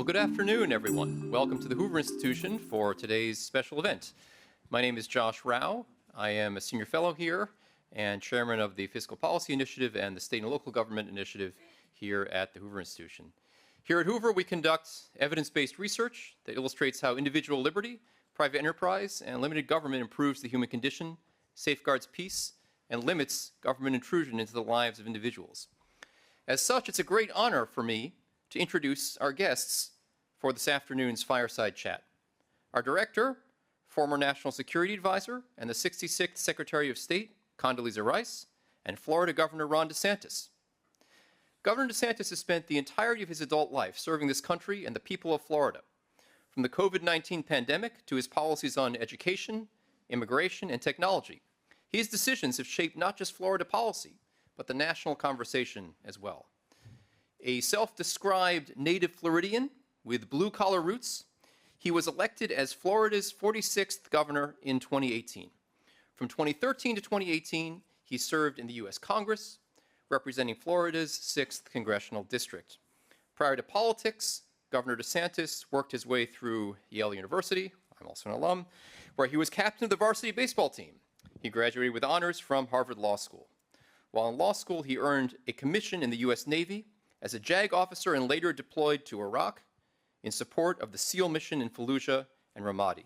good afternoon, everyone. Welcome to the Hoover Institution for today's special event. My name is Josh Rao. I am a senior fellow here and chairman of the Fiscal Policy Initiative and the State and Local Government Initiative here at the Hoover Institution. Here at Hoover, we conduct evidence-based research that illustrates how individual liberty, private enterprise, and limited government improves the human condition, safeguards peace, and limits government intrusion into the lives of individuals. As such, it's a great honor for me to introduce our guests for this afternoon's fireside chat. Our director, former National Security Advisor, and the 66th Secretary of State, Condoleezza Rice, and Florida Governor Ron DeSantis. Governor DeSantis has spent the entirety of his adult life serving this country and the people of Florida, from the COVID-19 pandemic to his policies on education, immigration, and technology. His decisions have shaped not just Florida policy, but the national conversation as well. A self-described native Floridian with blue-collar roots, he was elected as Florida's 46th governor in 2018. From 2013 to 2018, he served in the U.S. Congress, representing Florida's 6th congressional district. Prior to politics, Governor DeSantis worked his way through Yale University, I'm also an alum, where he was captain of the varsity baseball team. He graduated with honors from Harvard Law School. While in law school, he earned a commission in the U.S. Navy as a JAG officer and later deployed to Iraq in support of the SEAL mission in Fallujah and Ramadi.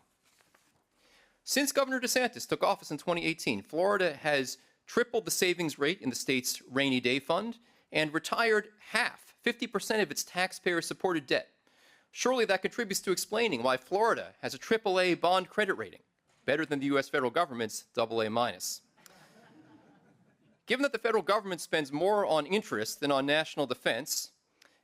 Since Governor DeSantis took office in 2018, Florida has tripled the savings rate in the state's rainy day fund and retired 50% of its taxpayer-supported debt. Surely that contributes to explaining why Florida has a AAA bond credit rating, better than the U.S. federal government's AA-. Given that the federal government spends more on interest than on national defense,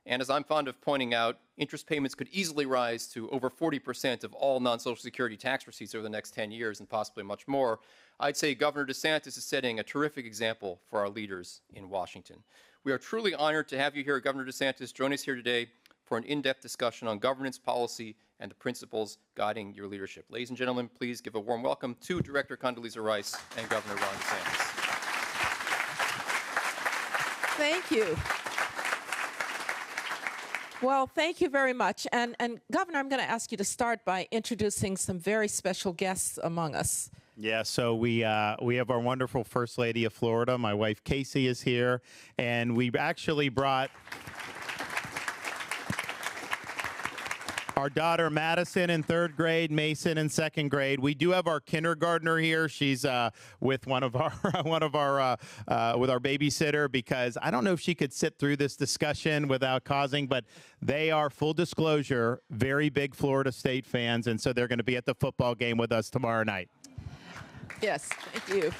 and as I'm fond of pointing out, interest payments could easily rise to over 40% of all non-Social Security tax receipts over the next 10 years and possibly much more, I'd say Governor DeSantis is setting a terrific example for our leaders in Washington. We are truly honored to have you here, Governor DeSantis. Join us here today for an in-depth discussion on governance policy and the principles guiding your leadership. Ladies and gentlemen, please give a warm welcome to Director Condoleezza Rice and Governor Ron DeSantis. Thank you. Well, thank you very much. And Governor, I'm going to ask you to start by introducing some very special guests among us. Yeah, so we have our wonderful First Lady of Florida. My wife, Casey, is here. And we've actually brought our daughter, Madison, in 3rd grade, Mason in 2nd grade. We do have our kindergartner here. She's with one of our with our babysitter, because I don't know if she could sit through this discussion without causing, but they are, full disclosure, very big Florida State fans, and so they're going to be at the football game with us tomorrow night. Yes, thank you.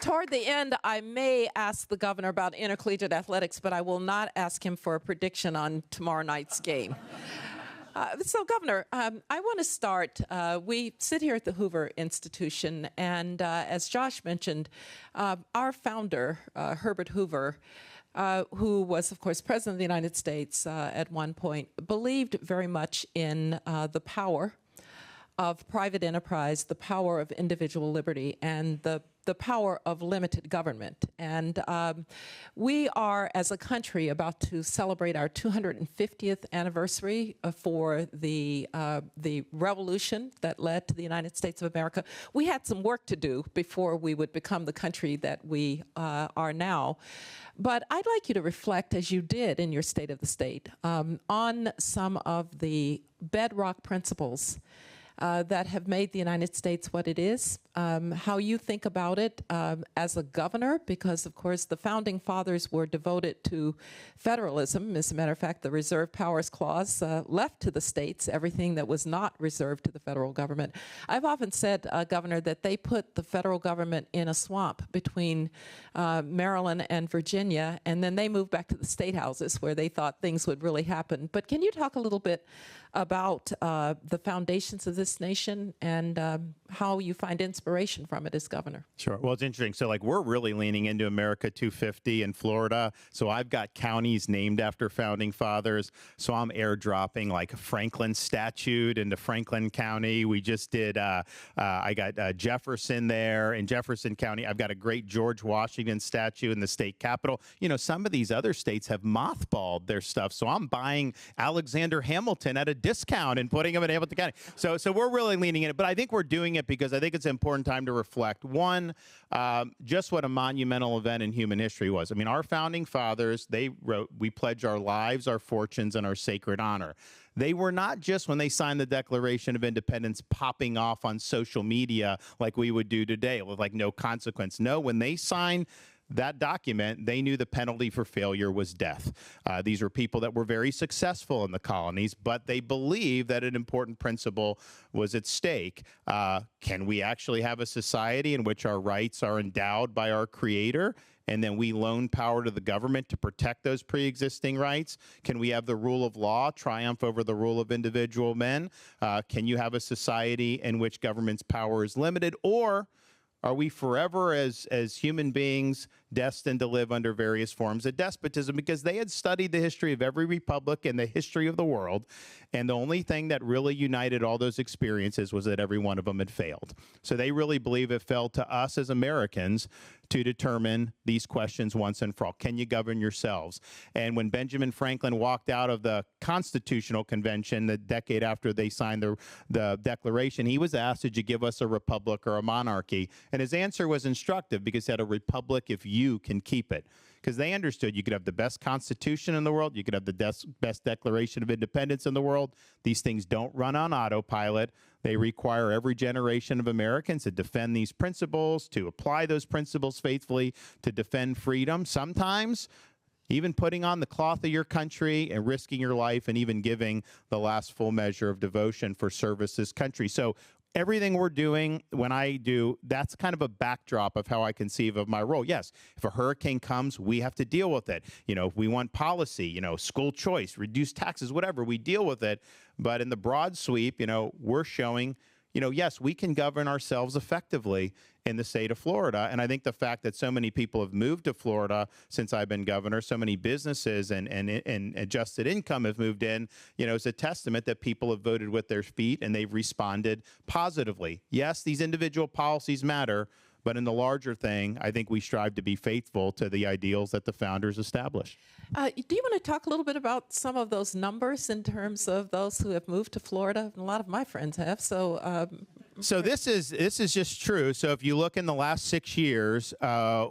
Toward the end, I may ask the governor about intercollegiate athletics, but I will not ask him for a prediction on tomorrow night's game. So, Governor, I want to start. We sit here at the Hoover Institution, and as Josh mentioned, our founder, Herbert Hoover, who was, of course, President of the United States at one point, believed very much in the power of private enterprise, the power of individual liberty, and the power of limited government. And we are, as a country, about to celebrate our 250th anniversary for the revolution that led to the United States of America. We had some work to do before we would become the country that we are now. But I'd like you to reflect, as you did in your State of the State, on some of the bedrock principles that have made the United States what it is, how you think about it as a governor, because, of course, the Founding Fathers were devoted to federalism. As a matter of fact, the Reserve Powers Clause left to the states everything that was not reserved to the federal government. I've often said, Governor, that they put the federal government in a swamp between Maryland and Virginia, and then they moved back to the state houses where they thought things would really happen. But can you talk a little bit about the foundations of this this nation and how you find inspiration from it as governor. Sure. Well, it's interesting. So, like, we're really leaning into America 250 in Florida. So I've got counties named after founding fathers. So I'm airdropping like Franklin statute into Franklin County. We just did, I got Jefferson there in Jefferson County. I've got a great George Washington statue in the state capitol. You know, some of these other states have mothballed their stuff. So I'm buying Alexander Hamilton at a discount and putting him in Hamilton County. So we're really leaning in it. But I think we're doing it because I think it's an important time to reflect. One, just what a monumental event in human history was. I mean, our founding fathers, they wrote, "We pledge our lives, our fortunes, and our sacred honor." They were not just, when they signed the Declaration of Independence, popping off on social media like we would do today with like no consequence. No, when they signed that document, they knew the penalty for failure was death. These were people that were very successful in the colonies, but they believed that an important principle was at stake. Can we actually have a society in which our rights are endowed by our Creator, and then we loan power to the government to protect those pre-existing rights? Can we have the rule of law triumph over the rule of individual men? Can you have a society in which government's power is limited? Or are we forever as human beings destined to live under various forms of despotism? Because they had studied the history of every republic and the history of the world, and the only thing that really united all those experiences was that every one of them had failed. So they really believe it fell to us as Americans to determine these questions once and for all. Can you govern yourselves? And when Benjamin Franklin walked out of the Constitutional Convention the decade after they signed the Declaration, he was asked, did you give us a republic or a monarchy? And his answer was instructive, because he said, a republic if you can keep it. Because they understood you could have the best Constitution in the world, you could have the best Declaration of Independence in the world. These things don't run on autopilot. They require every generation of Americans to defend these principles, to apply those principles faithfully, to defend freedom, sometimes even putting on the cloth of your country and risking your life and even giving the last full measure of devotion for service to this country. So everything we're doing, when I do, that's kind of a backdrop of how I conceive of my role. Yes, if a hurricane comes, we have to deal with it. You know, if we want policy, you know, school choice, reduce taxes, whatever, we deal with it. But in the broad sweep, you know, we're showing, you know, yes, we can govern ourselves effectively in the state of Florida. And I think the fact that so many people have moved to Florida since I've been governor, so many businesses and adjusted income have moved in, you know, is a testament that people have voted with their feet and they've responded positively. Yes, these individual policies matter, but in the larger thing, I think we strive to be faithful to the ideals that the founders established. Do you want to talk a little bit about some of those numbers in terms of those who have moved to Florida? A lot of my friends have. So this is just true. So if you look in the last 6 years,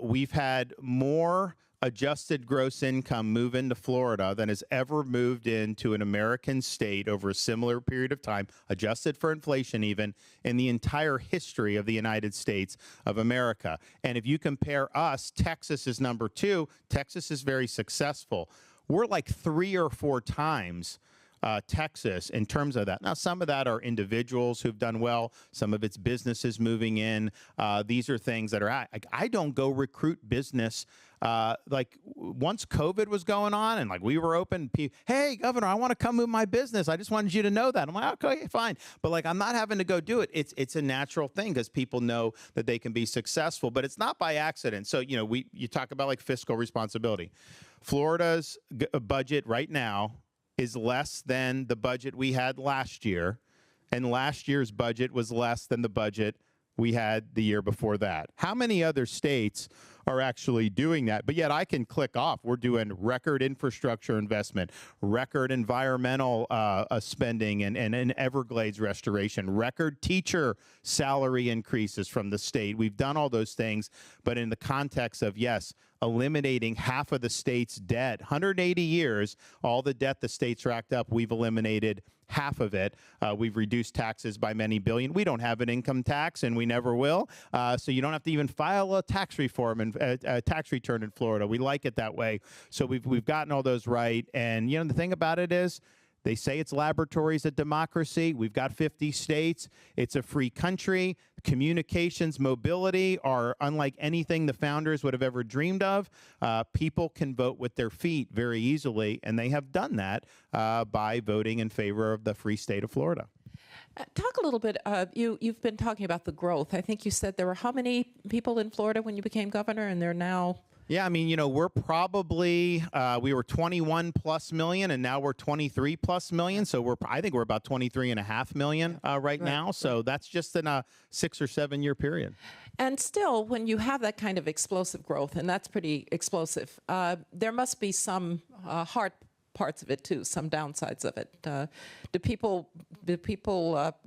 we've had more adjusted gross income move into Florida than has ever moved into an American state over a similar period of time, adjusted for inflation even, in the entire history of the United States of America. And if you compare us, Texas is number 2. Texas is very successful. We're like 3 or 4 times Texas in terms of that. Now, some of that are individuals who've done well. Some of it's businesses moving in. These are things that are, I don't go recruit business. Like once COVID was going on and like we were open, hey, Governor, I want to come move my business. I just wanted you to know that. I'm like, okay, fine. But like, I'm not having to go do it. It's a natural thing because people know that they can be successful, but it's not by accident. So, you know, you talk about like fiscal responsibility. Florida's budget right now is less than the budget we had last year, and last year's budget was less than the budget we had the year before that. How many other states are actually doing that? But yet I can click off. We're doing record infrastructure investment, record environmental spending and Everglades restoration, record teacher salary increases from the state. We've done all those things, but in the context of, yes, eliminating half of the state's debt, 180 years, all the debt the state's racked up, we've eliminated half of it. We've reduced taxes by many billion. We don't have an income tax, and we never will. So you don't have to even file a tax reform and a tax return in Florida. We like it that way. So we've gotten all those right. And you know the thing about it is, they say it's laboratories of democracy. We've got 50 states. It's a free country. Communications, mobility are unlike anything the founders would have ever dreamed of. People can vote with their feet very easily, and they have done that by voting in favor of the free state of Florida. Talk a little bit, you've been talking about the growth. I think you said there were how many people in Florida when you became governor, and they're now... Yeah, I mean, we're probably, we were 21 plus million, and now we're 23 plus million. So I think we're about 23.5 million right now. So that's just in a 6 or 7 year period. And still, when you have that kind of explosive growth, and that's pretty explosive, there must be some hard parts of it too, some downsides of it. Do people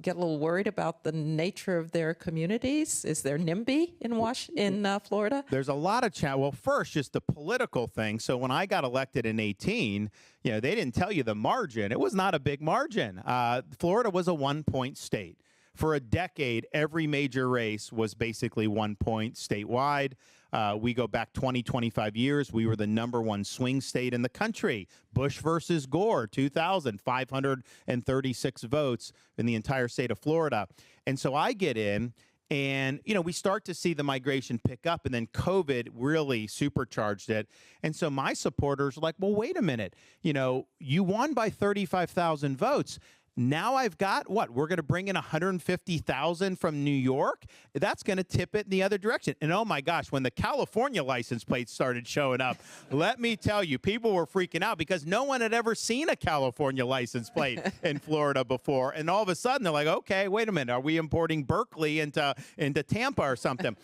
get a little worried about the nature of their communities? Is there NIMBY in Florida? There's a lot of chat. Well, first, just the political thing. So when I got elected in 18, they didn't tell you the margin. It was not a big margin. Florida was a 1-point state. For a decade, every major race was basically 1 point statewide. We go back 20, 25 years. We were the #1 swing state in the country. Bush versus Gore, 2000, 536 votes in the entire state of Florida. And so I get in, and, we start to see the migration pick up, and then COVID really supercharged it. And so my supporters are like, well, wait a minute. You won by 35,000 votes. Now I've got what? We're going to bring in 150,000 from New York. That's going to tip it in the other direction. And oh my gosh, when the California license plates started showing up, let me tell you, people were freaking out because no one had ever seen a California license plate in Florida before. And all of a sudden they're like, okay, wait a minute. Are we importing Berkeley into Tampa or something?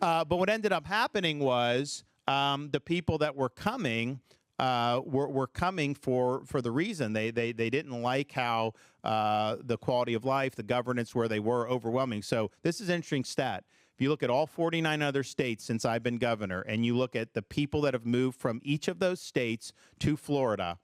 But what ended up happening was the people that were coming were coming for the reason they didn't like how the quality of life, the governance where they were overwhelming. So this is an interesting stat. If you look at all 49 other states since I've been governor, and you look at the people that have moved from each of those states to Florida,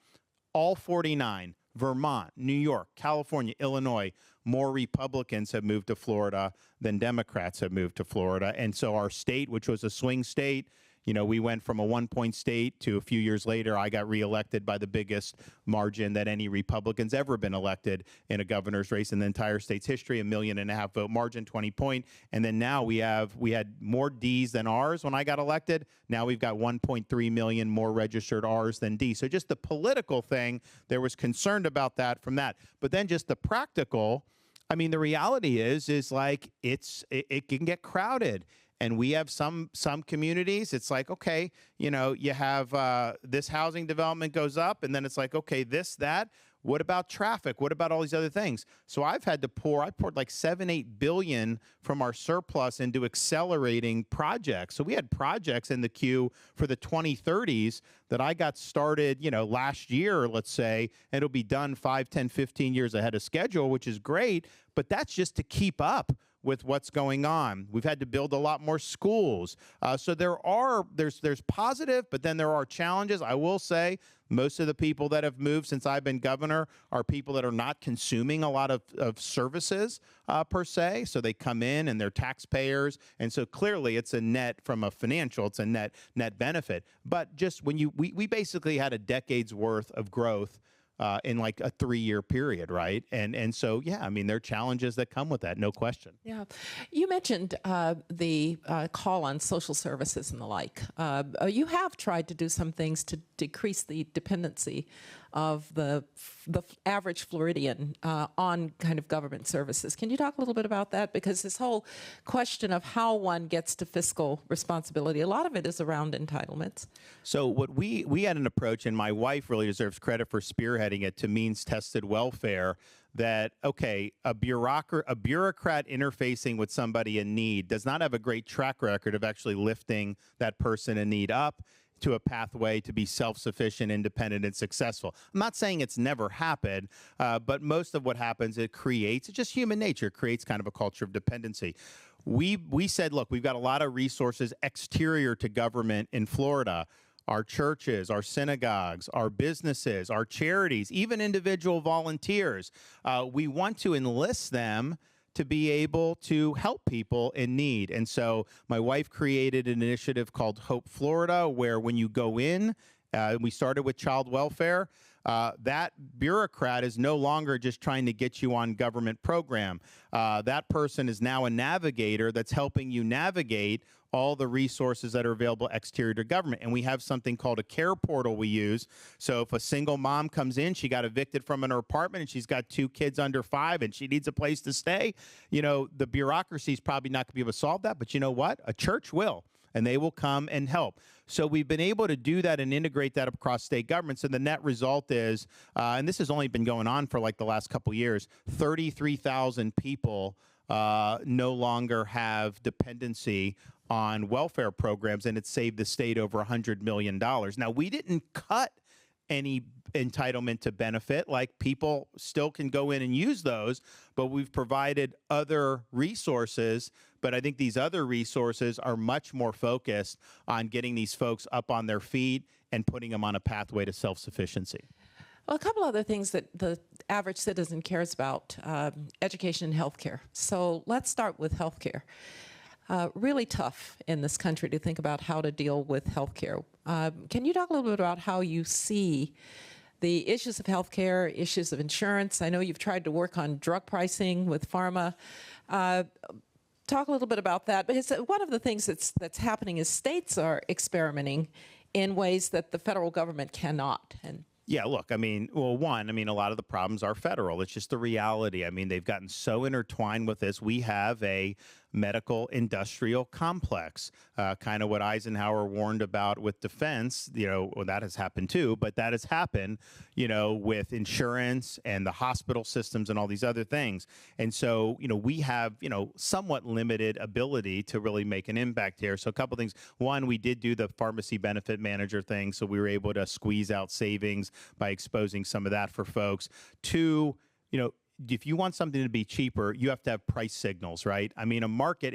all 49, Vermont, New York, California, Illinois, more Republicans have moved to Florida than Democrats have moved to Florida. And so our state, which was a swing state, we went from a 1-point state to a few years later, I got reelected by the biggest margin that any Republican's ever been elected in a governor's race in the entire state's history, 1.5 million vote margin, 20-point. And then now we had more D's than R's when I got elected. Now we've got 1.3 million more registered R's than D's. So just the political thing, there was concern about that from that. But then just the practical, I mean, the reality is like it can get crowded. And we have some communities, it's like, okay, you have this housing development goes up, and then it's like, okay, this, that. What about traffic? What about all these other things? So I poured like $7-8 billion from our surplus into accelerating projects. So we had projects in the queue for the 2030s that I got started, last year, let's say, and it'll be done 5, 10, 15 years ahead of schedule, which is great. But that's just to keep up with what's going on. We've had to build a lot more schools. So there's positive, but then there are challenges. I will say most of the people that have moved since I've been governor are people that are not consuming a lot of services per se. So they come in and they're taxpayers. And so clearly it's a net from a financial, it's a net benefit. But just when we basically had a decade's worth of growth in like a 3-year period, right? And so, yeah, I mean, there are challenges that come with that, no question. Yeah. You mentioned the call on social services and the like. You have tried to do some things to decrease the dependency of the average Floridian on kind of government services. Can you talk a little bit about that? Because this whole question of how one gets to fiscal responsibility, a lot of it is around entitlements. So what we had an approach, and my wife really deserves credit for spearheading it, to means-tested welfare, that, okay, a bureaucrat interfacing with somebody in need does not have a great track record of actually lifting that person in need up to a pathway to be self-sufficient, independent, and successful. I'm not saying it's never happened, but most of what happens, it's just human nature, creates kind of a culture of dependency. We said, look, we've got a lot of resources exterior to government in Florida. Our churches, our synagogues, our businesses, our charities, even individual volunteers. We want to enlist them to be able to help people in need. And so my wife created an initiative called Hope Florida, where when you go in, we started with child welfare. that bureaucrat is no longer just trying to get you on government program. That person is now a navigator that's helping you navigate all the resources that are available exterior to government. And we have something called a care portal we use. So if a single mom comes in, she got evicted from her apartment and she's got 2 kids under 5 and she needs a place to stay, the bureaucracy is probably not going to be able to solve that. But you know what? A church will, and they will come and help. So we've been able to do that and integrate that across state governments. And the net result is, and this has only been going on for like the last couple of years, 33,000 people no longer have dependency on welfare programs, and it saved the state over $100 million. Now, we didn't cut any entitlement to benefit. Like, people still can go in and use those, but we've provided other resources. But I think these other resources are much more focused on getting these folks up on their feet and putting them on a pathway to self-sufficiency. Well, a couple other things that the average citizen cares about, education and healthcare. So let's start with healthcare. Really tough in this country to think about how to deal with healthcare. Can you talk a little bit about how you see the issues of healthcare, issues of insurance? I know you've tried to work on drug pricing with pharma. Talk a little bit about that. Because one of the things that's happening is states are experimenting in ways that the federal government cannot. Yeah, look, a lot of the problems are federal. It's just the reality. They've gotten so intertwined with this. We have a medical industrial complex, kind of what Eisenhower warned about with defense. That has happened too, but that has happened, with insurance and the hospital systems and all these other things. And so, we have, somewhat limited ability to really make an impact here. So a couple things. One, we did do the pharmacy benefit manager thing, so we were able to squeeze out savings by exposing some of that for folks. Two, if you want something to be cheaper, you have to have price signals, right? A market,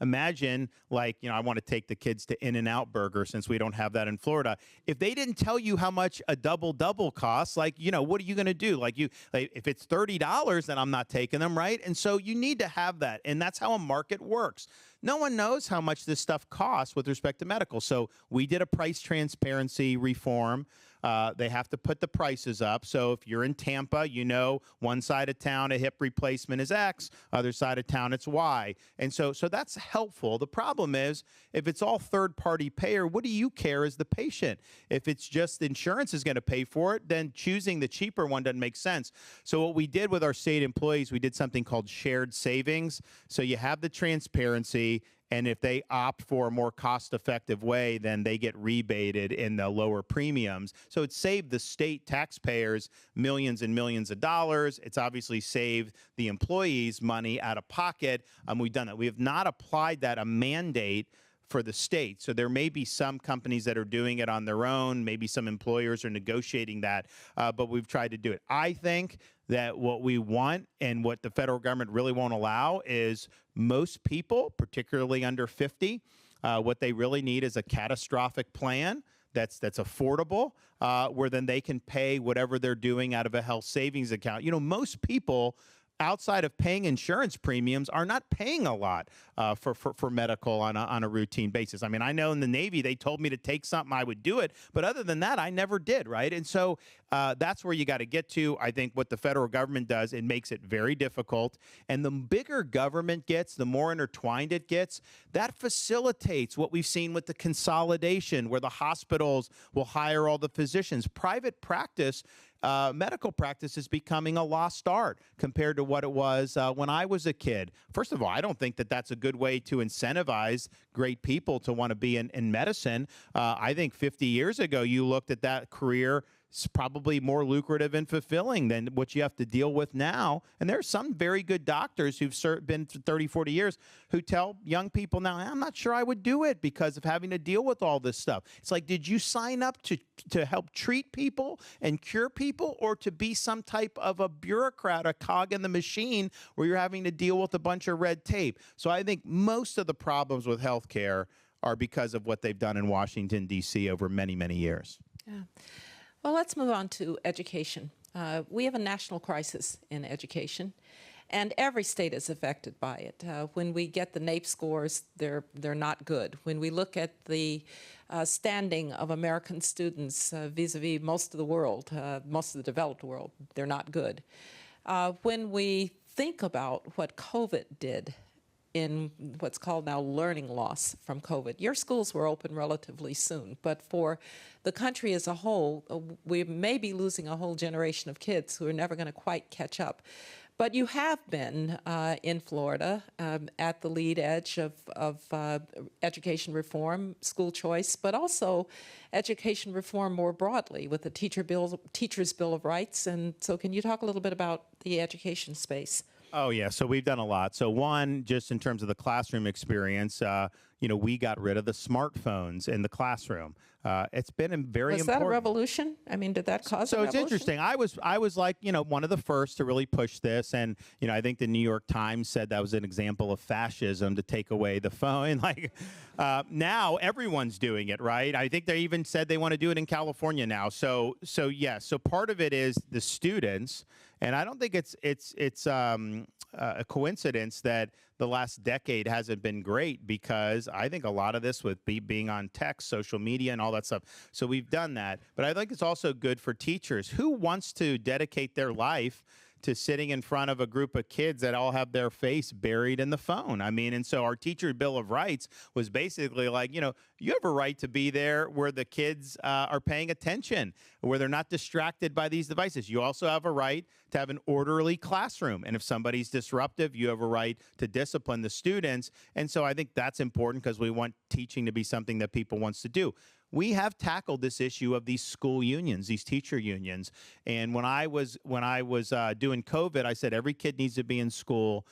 imagine I want to take the kids to In-N-Out Burger since we don't have that in Florida. If they didn't tell you how much a double costs, what are you going to do? If it's $30, then I'm not taking them, right? And so you need to have that. And that's how a market works. No one knows how much this stuff costs with respect to medical. So we did a price transparency reform. They have to put the prices up. So if you're in Tampa, one side of town, a hip replacement is X, other side of town, it's Y. And so that's helpful. The problem is, if it's all third-party payer, what do you care as the patient? If it's just insurance is going to pay for it, then choosing the cheaper one doesn't make sense. So what we did with our state employees, we did something called shared savings. So you have the transparency, and if they opt for a more cost-effective way, then they get rebated in the lower premiums. So it saved the state taxpayers millions and millions of dollars. It's obviously saved the employees money out of pocket. We've done that. We have not applied that a mandate for the state. So there may be some companies that are doing it on their own. Maybe some employers are negotiating that, but we've tried to do it. I think that what we want and what the federal government really won't allow is most people, particularly under 50, what they really need is a catastrophic plan that's affordable, where then they can pay whatever they're doing out of a health savings account. Most people, outside of paying insurance premiums, are not paying a lot for medical on a routine basis. I know in the Navy, they told me to take something, I would do it. But other than that, I never did, right? And so that's where you got to get to. I think what the federal government does, it makes it very difficult. And the bigger government gets, the more intertwined it gets. That facilitates what we've seen with the consolidation, where the hospitals will hire all the physicians. Private practice, medical practice, is becoming a lost art compared to what it was when I was a kid. First of all, I don't think that that's a good way to incentivize great people to want to be in medicine. I think 50 years ago, you looked at that career, it's probably more lucrative and fulfilling than what you have to deal with now. And there's some very good doctors who've been for 30, 40 years who tell young people now, I'm not sure I would do it because of having to deal with all this stuff. It's like, did you sign up to help treat people and cure people, or to be some type of a bureaucrat, a cog in the machine where you're having to deal with a bunch of red tape? So I think most of the problems with healthcare are because of what they've done in Washington, D.C. over many, many years. Yeah. Well, let's move on to education. We have a national crisis in education. And every state is affected by it. When we get the NAEP scores, they're not good. When we look at the standing of American students vis-a-vis most of the world, most of the developed world, they're not good. When we think about what COVID did in what's called now learning loss from COVID. Your schools were open relatively soon, but for the country as a whole, we may be losing a whole generation of kids who are never going to quite catch up. But you have been in Florida at the lead edge of education reform, school choice, but also education reform more broadly with the Teachers' Bill of Rights. And so can you talk a little bit about the education space? Oh, yeah. So we've done a lot. So one, just in terms of the classroom experience, we got rid of the smartphones in the classroom. It's been very important. Was that a revolution? I mean, did that cause a revolution? So it's interesting. I was like, one of the first to really push this. And, I think the New York Times said that was an example of fascism to take away the phone. Now everyone's doing it, right? I think they even said they want to do it in California now. So yes. So part of it is the students. And I don't think it's a coincidence that the last decade hasn't been great, because I think a lot of this with being on text, social media, and all that stuff. So we've done that. But I think it's also good for teachers. Who wants to dedicate their life to sitting in front of a group of kids that all have their face buried in the phone? I mean, and so our Teacher Bill of Rights was basically like, you have a right to be there where the kids are paying attention, where they're not distracted by these devices. You also have a right to have an orderly classroom. And if somebody's disruptive, you have a right to discipline the students. And so I think that's important, because we want teaching to be something that people wants to do. We have tackled this issue of these school unions, these teacher unions. And when I was doing COVID, I said every kid needs to be in school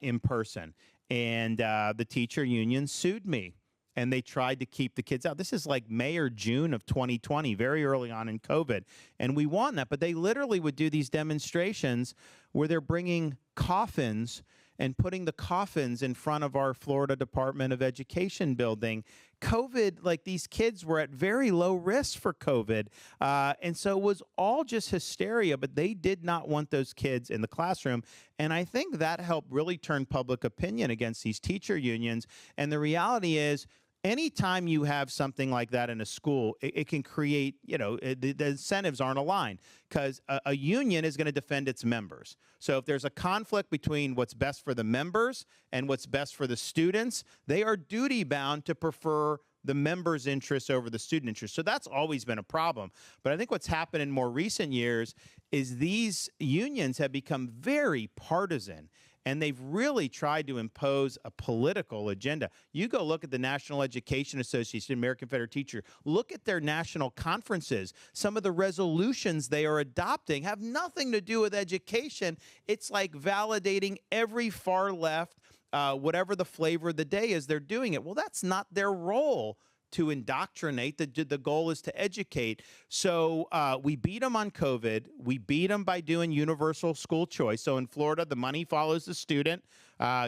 in person. And the teacher union sued me, and they tried to keep the kids out. This is like May or June of 2020, very early on in COVID. And we won that, but they literally would do these demonstrations where they're bringing coffins and putting the coffins in front of our Florida Department of Education building. COVID, like, these kids were at very low risk for COVID. And so it was all just hysteria, but they did not want those kids in the classroom. And I think that helped really turn public opinion against these teacher unions. And the reality is, anytime you have something like that in a school, it can create, the incentives aren't aligned, because a union is going to defend its members. So if there's a conflict between what's best for the members and what's best for the students, they are duty bound to prefer the members' interests over the student interests. So that's always been a problem. But I think what's happened in more recent years is these unions have become very partisan. And they've really tried to impose a political agenda. You go look at the National Education Association, American Federation of Teachers, look at their national conferences. Some of the resolutions they are adopting have nothing to do with education. It's like validating every far left, whatever the flavor of the day is, they're doing it. Well, that's not their role to indoctrinate. The goal is to educate. So we beat them on COVID. We beat them by doing universal school choice. So in Florida, the money follows the student.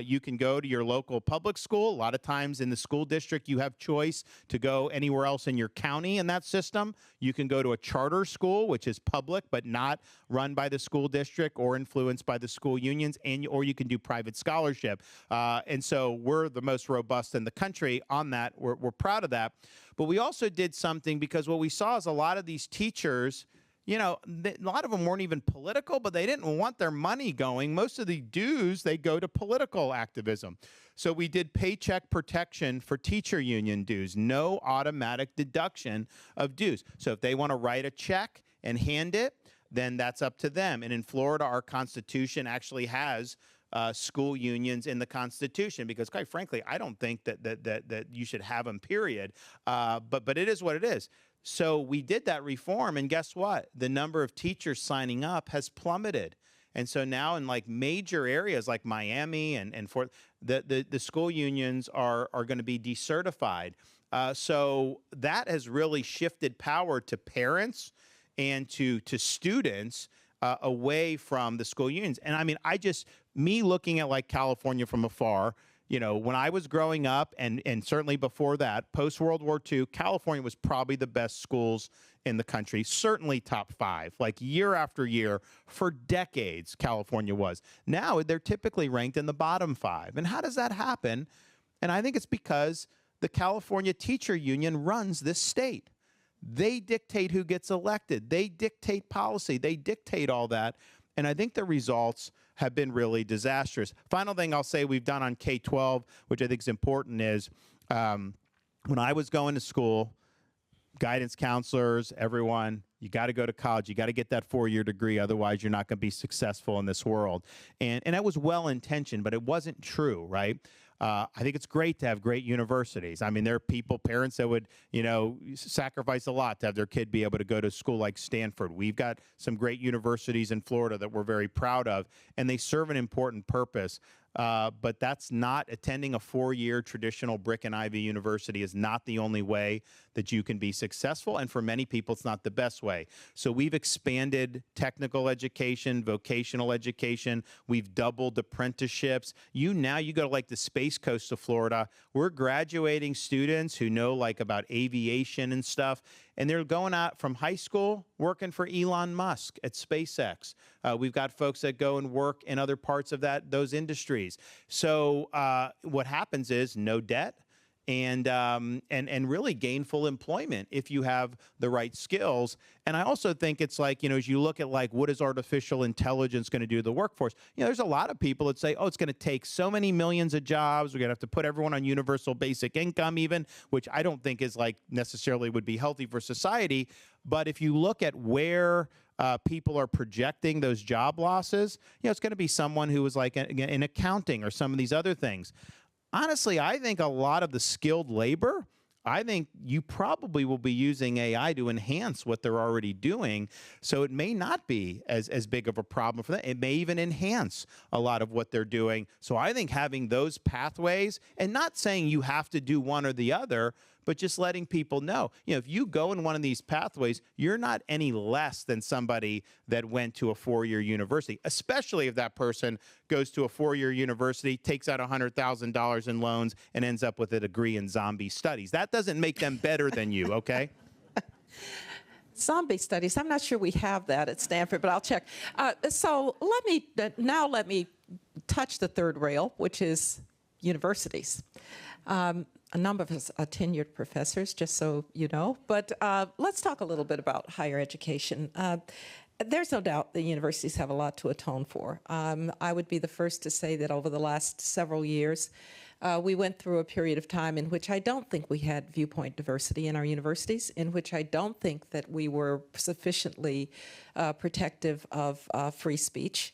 You can go to your local public school. A lot of times in the school district, you have choice to go anywhere else in your county in that system. You can go to a charter school, which is public but not run by the school district or influenced by the school unions, or you can do private scholarship. And so we're the most robust in the country on that. We're proud of that. But we also did something, because what we saw is a lot of these teachers, a lot of them weren't even political, but they didn't want their money going. Most of the dues, they go to political activism. So we did paycheck protection for teacher union dues, no automatic deduction of dues. So if they want to write a check and hand it, then that's up to them. And in Florida, our Constitution actually has school unions in the Constitution, because quite frankly, I don't think that you should have them, period. But it is what it is. So we did that reform, and guess what? The number of teachers signing up has plummeted. And so now in like major areas like Miami and Fort, the school unions are going to be decertified. So that has really shifted power to parents and to students away from the school unions. And I mean, me looking at like California from afar, when I was growing up, and certainly before that, post-World War II, California was probably the best schools in the country, certainly top 5, like year after year for decades, California was. Now they're typically ranked in the bottom 5. And how does that happen? And I think it's because the California Teacher Union runs this state. They dictate who gets elected. They dictate policy. They dictate all that. And I think the results have been really disastrous. Final thing I'll say we've done on K-12, which I think is important, is when I was going to school, guidance counselors, everyone, you got to go to college. You got to get that 4-year degree. Otherwise, you're not going to be successful in this world. And that was well-intentioned, but it wasn't true, right? I think it's great to have great universities. I mean, there are people, parents that would, sacrifice a lot to have their kid be able to go to school like Stanford. We've got some great universities in Florida that we're very proud of, and they serve an important purpose. But that's not attending a 4-year traditional brick and ivy university is not the only way that you can be successful. And for many people, it's not the best way. So we've expanded technical education, vocational education. We've doubled apprenticeships. Now you go to like the Space Coast of Florida. We're graduating students who know like about aviation and stuff. And they're going out from high school working for Elon Musk at SpaceX. We've got folks that go and work in other parts of those industries. So what happens is no debt and really gainful employment if you have the right skills. And I also think it's like, as you look at like what is artificial intelligence going to do to the workforce, there's a lot of people that say, oh, it's going to take so many millions of jobs. We're going to have to put everyone on universal basic income even, which I don't think is like necessarily would be healthy for society. But if you look at where people are projecting those job losses, it's going to be someone who was like in accounting or some of these other things. Honestly, I think a lot of the skilled labor, I think you probably will be using AI to enhance what they're already doing. So it may not be as big of a problem for them. It may even enhance a lot of what they're doing. So I think having those pathways, and not saying you have to do one or the other, but just letting people know, if you go in one of these pathways, you're not any less than somebody that went to a 4-year university, especially if that person goes to a 4-year university, takes out $100,000 in loans, and ends up with a degree in zombie studies. That doesn't make them better than you, okay? Zombie studies. I'm not sure we have that at Stanford, but I'll check. So let me touch the third rail, which is universities. A number of us are tenured professors, just so you know. But let's talk a little bit about higher education. There's no doubt the universities have a lot to atone for. I would be the first to say that over the last several years, we went through a period of time in which I don't think we had viewpoint diversity in our universities, in which I don't think that we were sufficiently protective of free speech,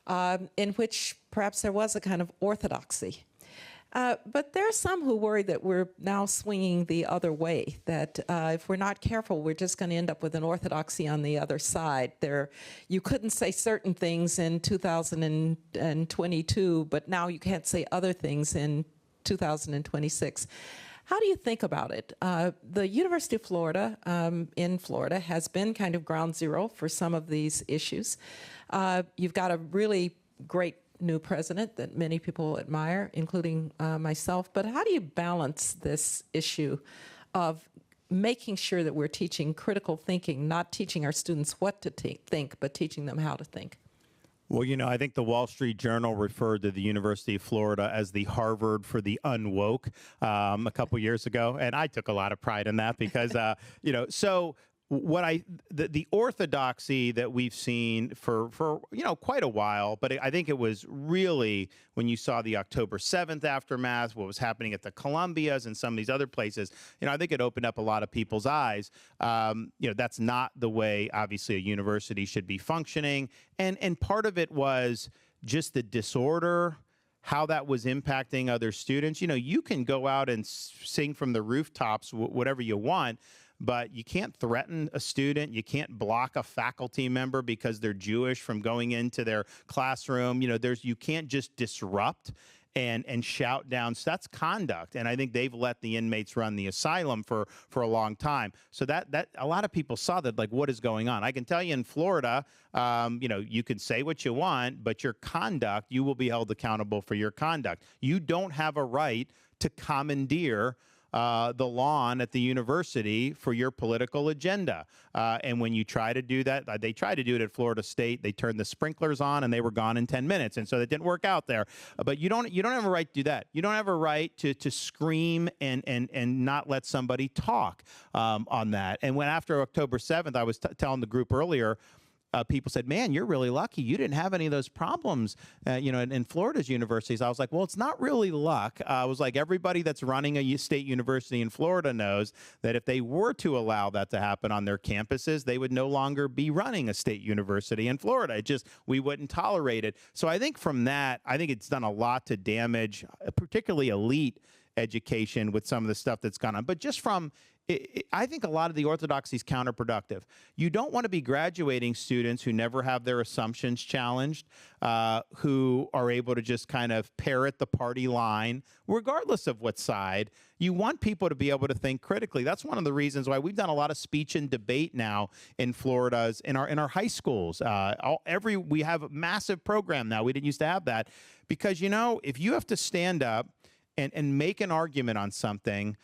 in which perhaps there was a kind of orthodoxy. But there are some who worry that we're now swinging the other way, that if we're not careful, we're just going to end up with an orthodoxy on the other side. You couldn't say certain things in 2022, but now you can't say other things in 2026. How do you think about it? The University of Florida in Florida has been kind of ground zero for some of these issues. You've got a really great new president that many people admire, including myself. But how do you balance this issue of making sure that we're teaching critical thinking, not teaching our students what to think, but teaching them how to think? Well, I think the Wall Street Journal referred to the University of Florida as the Harvard for the unwoke a couple years ago, and I took a lot of pride in that because, so the orthodoxy that we've seen for quite a while, but I think it was really when you saw the October 7th aftermath, what was happening at the Columbias and some of these other places, I think it opened up a lot of people's eyes. That's not the way, obviously, a university should be functioning. And part of it was just the disorder, how that was impacting other students. You can go out and sing from the rooftops, whatever you want, but you can't threaten a student. You can't block a faculty member because they're Jewish from going into their classroom. You can't just disrupt. and shout down. So that's conduct. And I think they've let the inmates run the asylum for a long time. So that a lot of people saw that, like, what is going on? I can tell you in Florida, you can say what you want, but your conduct, you will be held accountable for your conduct. You don't have a right to commandeer the lawn at the university for your political agenda. And when you try to do that, they tried to do it at Florida State. They turned the sprinklers on and they were gone in 10 minutes. And so that didn't work out there. But you don't have a right to do that. You don't have a right to scream and not let somebody talk on that. And when after October 7th, I was telling the group earlier, people said, man, you're really lucky. You didn't have any of those problems, in Florida's universities. I was like, well, it's not really luck. I was like, everybody that's running a state university in Florida knows that if they were to allow that to happen on their campuses, they would no longer be running a state university in Florida. We wouldn't tolerate it. So I think from that, I think it's done a lot to damage, particularly elite education with some of the stuff that's gone on. But just from I think a lot of the orthodoxy is counterproductive. You don't want to be graduating students who never have their assumptions challenged, who are able to just kind of parrot the party line, regardless of what side. You want people to be able to think critically. That's one of the reasons why we've done a lot of speech and debate now in Florida, in our high schools. We have a massive program now. We didn't used to have that because, if you have to stand up and make an argument on something,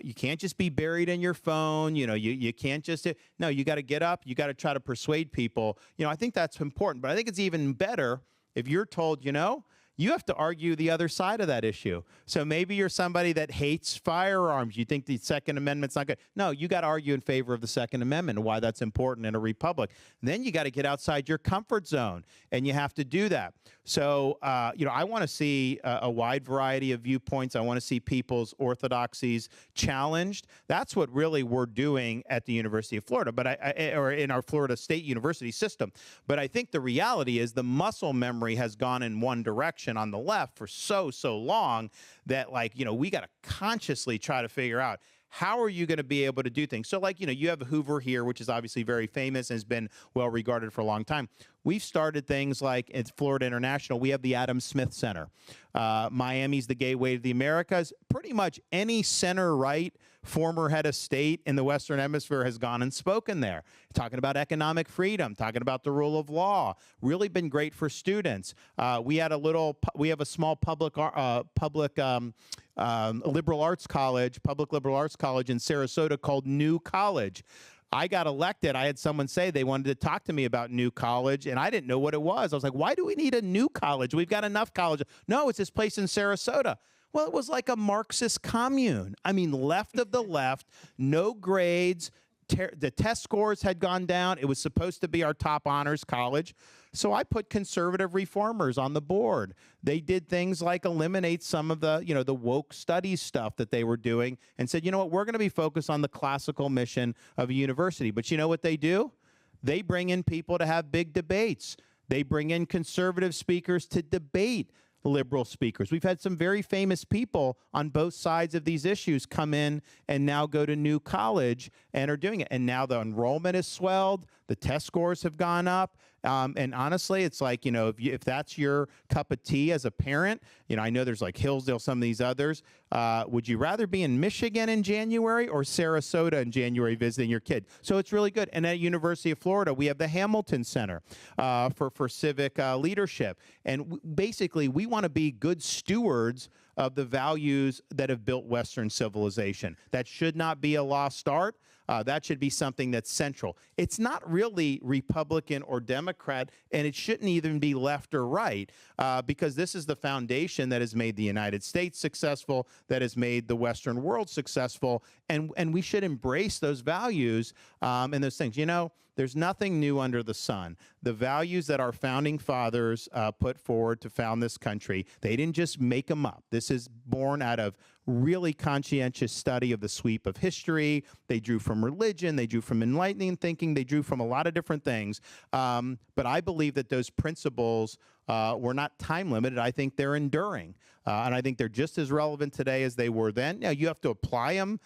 you can't just be buried in your phone. You can't just, no, you got to get up. You got to try to persuade people. I think that's important, but I think it's even better if you're told, you have to argue the other side of that issue. So maybe you're somebody that hates firearms. You think the Second Amendment's not good. No, you got to argue in favor of the Second Amendment and why that's important in a republic. Then you got to get outside your comfort zone, and you have to do that. So, I want to see a wide variety of viewpoints. I want to see people's orthodoxies challenged. That's what really we're doing at the University of Florida, or in our Florida State University system. But I think the reality is the muscle memory has gone in one direction on the left for so long that, we got to consciously try to figure out, how are you going to be able to do things? So, you have Hoover here, which is obviously very famous and has been well regarded for a long time. We've started things like at Florida International, we have the Adam Smith Center. Miami's the Gateway to the Americas. Pretty much any center-right former head of state in the Western Hemisphere has gone and spoken there, talking about economic freedom, talking about the rule of law. Really been great for students. We have a small public liberal arts college in Sarasota called New College. I got elected. I had someone say they wanted to talk to me about New College, and I didn't know what it was. I was like, why do we need a new college? We've got enough colleges. No, it's this place in Sarasota. Well, it was like a Marxist commune. I mean, left of the left, no grades. The test scores had gone down. It was supposed to be our top honors college. So I put conservative reformers on the board. They did things like eliminate some of the, the woke studies stuff that they were doing and said, you know what, we're going to be focused on the classical mission of a university. But you know what they do? They bring in people to have big debates. They bring in conservative speakers to debate liberal speakers. We've had some very famous people on both sides of these issues come in and now go to New College and are doing it. And now the enrollment is swelled. The test scores have gone up. And honestly, it's like, if that's your cup of tea as a parent, I know there's like Hillsdale, some of these others. Would you rather be in Michigan in January or Sarasota in January visiting your kid? So it's really good. And at University of Florida, we have the Hamilton Center for civic leadership. And basically, we want to be good stewards of the values that have built Western civilization. That should not be a lost art. That should be something that's central. It's not really Republican or Democrat, and it shouldn't even be left or right, because this is the foundation that has made the United States successful, that has made the Western world successful, and we should embrace those values and those things. There's nothing new under the sun. The values that our founding fathers put forward to found this country, they didn't just make them up. This is born out of really conscientious study of the sweep of history. They drew from religion. They drew from enlightening thinking. They drew from a lot of different things. But I believe that those principles were not time limited. I think they're enduring. And I think they're just as relevant today as they were then. Now, you have to apply them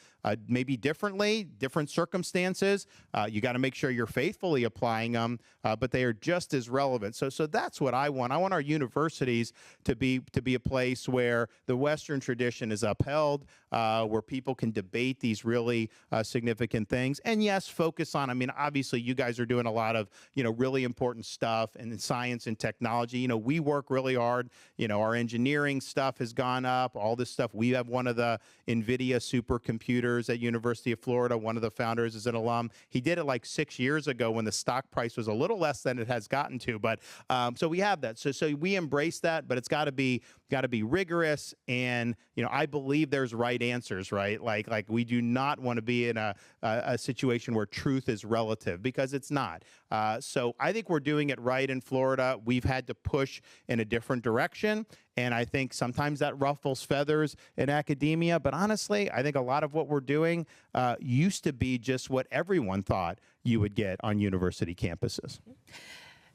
maybe differently, different circumstances. You got to make sure you're faithfully applying them, but they are just as relevant. So that's what I want. I want our universities to be a place where the Western tradition is upheld, where people can debate these really significant things. And yes, focus on, I mean, obviously you guys are doing a lot of, really important stuff in science and technology. We work really hard. Our engineering stuff has gone up, all this stuff. We have one of the NVIDIA supercomputers at University of Florida. One of the founders is an alum. He did it like 6 years ago when the stock price was a little less than it has gotten to. But so we have that. So we embrace that, but it's got to be rigorous. And I believe there's right answers, right? Like we do not want to be in a situation where truth is relative, because it's not. So I think we're doing it right in Florida. We've had to push in a different direction. And I think sometimes that ruffles feathers in academia. But honestly, I think a lot of what we're doing used to be just what everyone thought you would get on university campuses.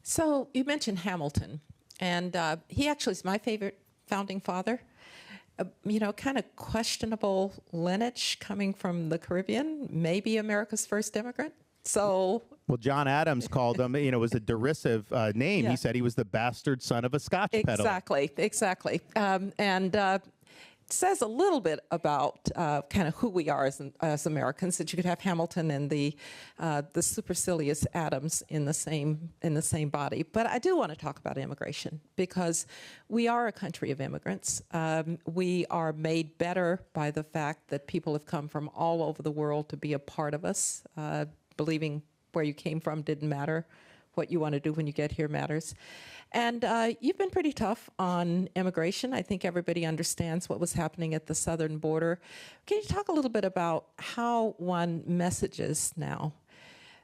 So you mentioned Hamilton, and he actually is my favorite founding father. Kind of questionable lineage coming from the Caribbean, maybe America's first immigrant. So, well, John Adams called him, was a derisive name. Yeah. He said he was the bastard son of a Scotch peddler. Exactly. And says a little bit about kind of who we are as Americans, that you could have Hamilton and the supercilious Adams in the same body. But I do want to talk about immigration, because we are a country of immigrants. We are made better by the fact that people have come from all over the world to be a part of us. Believing where you came from didn't matter. What you want to do when you get here matters. And you've been pretty tough on immigration. I think everybody understands what was happening at the southern border. Can you talk a little bit about how one messages now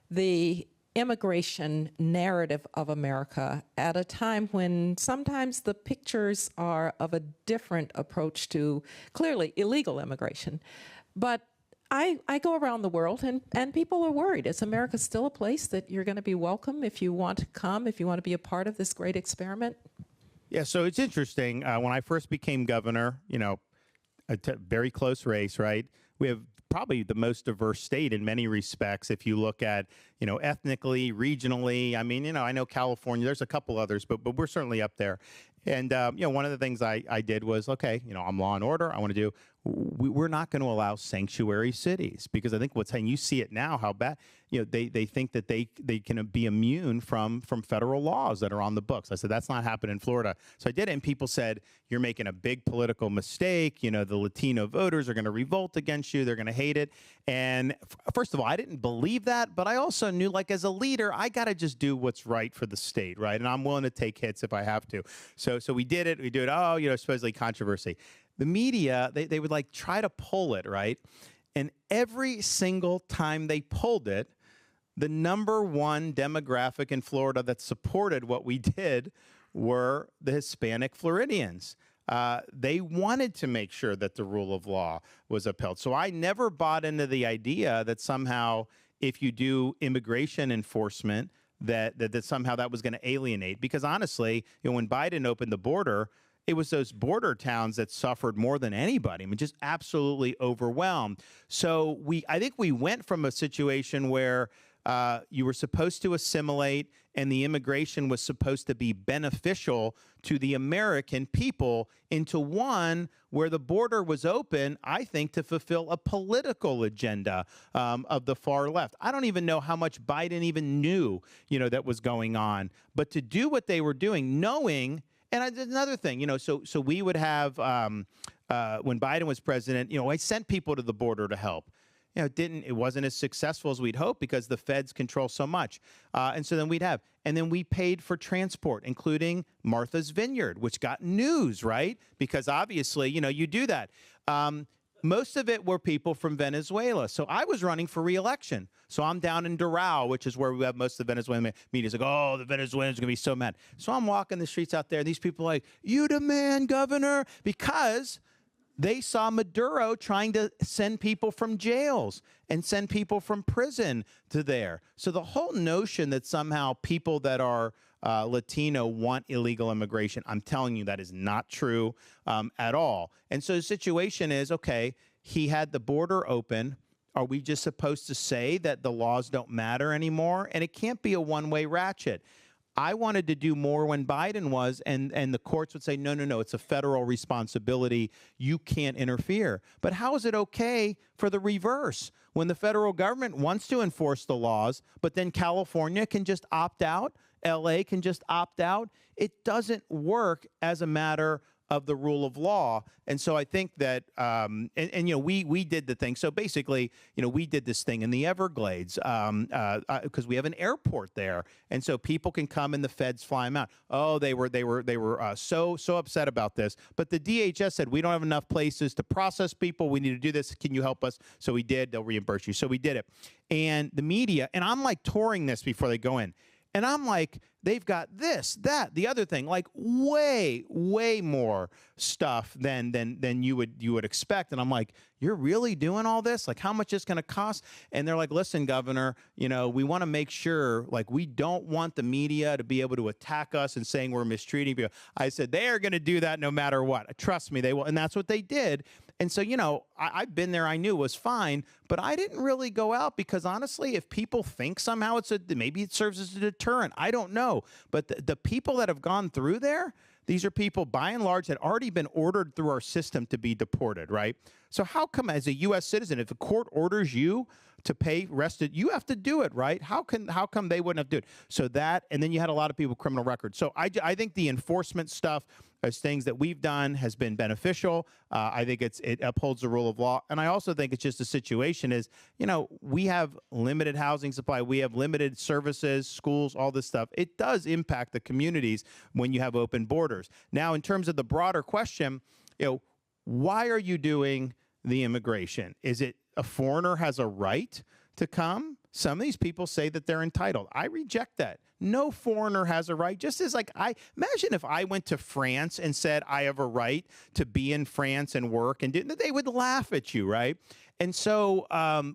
the immigration narrative of America at a time when sometimes the pictures are of a different approach to clearly illegal immigration? But I go around the world, and people are worried. Is America still a place that you're going to be welcome if you want to come, if you want to be a part of this great experiment? Yeah, so it's interesting. When I first became governor, a very close race, right? We have probably the most diverse state in many respects. If you look at, ethnically, regionally, I mean, I know California, there's a couple others, but we're certainly up there. And, one of the things I did was, okay, I'm law and order. I want to do, we're not going to allow sanctuary cities, because I think what's saying, you see it now, how bad, they think that they can be immune from federal laws that are on the books. I said, that's not happening in Florida. So I did it, and people said, you're making a big political mistake. The Latino voters are going to revolt against you. They're going to hate it. And first of all, I didn't believe that, but I also knew, like, as a leader, I got to just do what's right for the state, right? And I'm willing to take hits if I have to. So we did it. We do it. Oh, supposedly controversy. The media, they would like try to pull it, right? And every single time they pulled it, the number one demographic in Florida that supported what we did were the Hispanic Floridians. They wanted to make sure that the rule of law was upheld. So I never bought into the idea that somehow if you do immigration enforcement, that somehow that was going to alienate. Because honestly, when Biden opened the border, it was those border towns that suffered more than anybody. I mean, just absolutely overwhelmed. So I think we went from a situation where you were supposed to assimilate, and the immigration was supposed to be beneficial to the American people, into one where the border was open, I think, to fulfill a political agenda of the far left. I don't even know how much Biden even knew, that was going on. But to do what they were doing, knowing, and another thing, so we would have, when Biden was president, I sent people to the border to help. It wasn't as successful as we'd hoped, because the feds control so much. And so then and then we paid for transport, including Martha's Vineyard, which got news, right? Because obviously, you do that. Most of it were people from Venezuela. So I was running for re-election. So I'm down in Doral, which is where we have most of the Venezuelan media. It's like, oh, the Venezuelans are going to be so mad. So I'm walking the streets out there, and these people are like, you the man, governor, because They saw Maduro trying to send people from jails and send people from prison to there. So the whole notion that somehow people that are Latino want illegal immigration, I'm telling you that is not true at all. And so the situation is, okay, he had the border open. Are we just supposed to say that the laws don't matter anymore? And it can't be a one-way ratchet. I wanted to do more when Biden was, and the courts would say, no, no, no, it's a federal responsibility. You can't interfere. But how is it okay for the reverse? When the federal government wants to enforce the laws, but then California can just opt out, LA can just opt out, it doesn't work as a matter of the rule of law. And so I think that, we did the thing. So basically, we did this thing in the Everglades because we have an airport there. And so people can come and the feds fly them out. Oh, they were so upset about this. But the DHS said, we don't have enough places to process people. We need to do this. Can you help us? So we did. They'll reimburse you. So we did it. And the media, and I'm like touring this before they go in. And I'm like, they've got this, that, the other thing, like way, way more stuff than you would expect. And I'm like, you're really doing all this? Like, how much is going to cost? And they're like, listen, Governor, we want to make sure, like, we don't want the media to be able to attack us and saying we're mistreating people. I said, they are going to do that no matter what. Trust me, they will. And that's what they did. And so, I've been there. I knew it was fine, but I didn't really go out because honestly, if people think somehow maybe it serves as a deterrent. I don't know. But the people that have gone through there, these are people by and large that already been ordered through our system to be deported, right? So how come as a U.S. citizen, if the court orders you to pay you have to do it, right? How come they wouldn't have to do it? So that, and then you had a lot of people with criminal records. So I think the enforcement stuff as things that we've done has been beneficial. I think it upholds the rule of law. And I also think it's just a situation is, we have limited housing supply. We have limited services, schools, all this stuff. It does impact the communities when you have open borders. Now, in terms of the broader question, why are you doing the immigration? Is it a foreigner has a right to come? Some of these people say that they're entitled. I reject that. No foreigner has a right. Just as imagine if I went to France and said I have a right to be in France and work and they would laugh at you, right? And so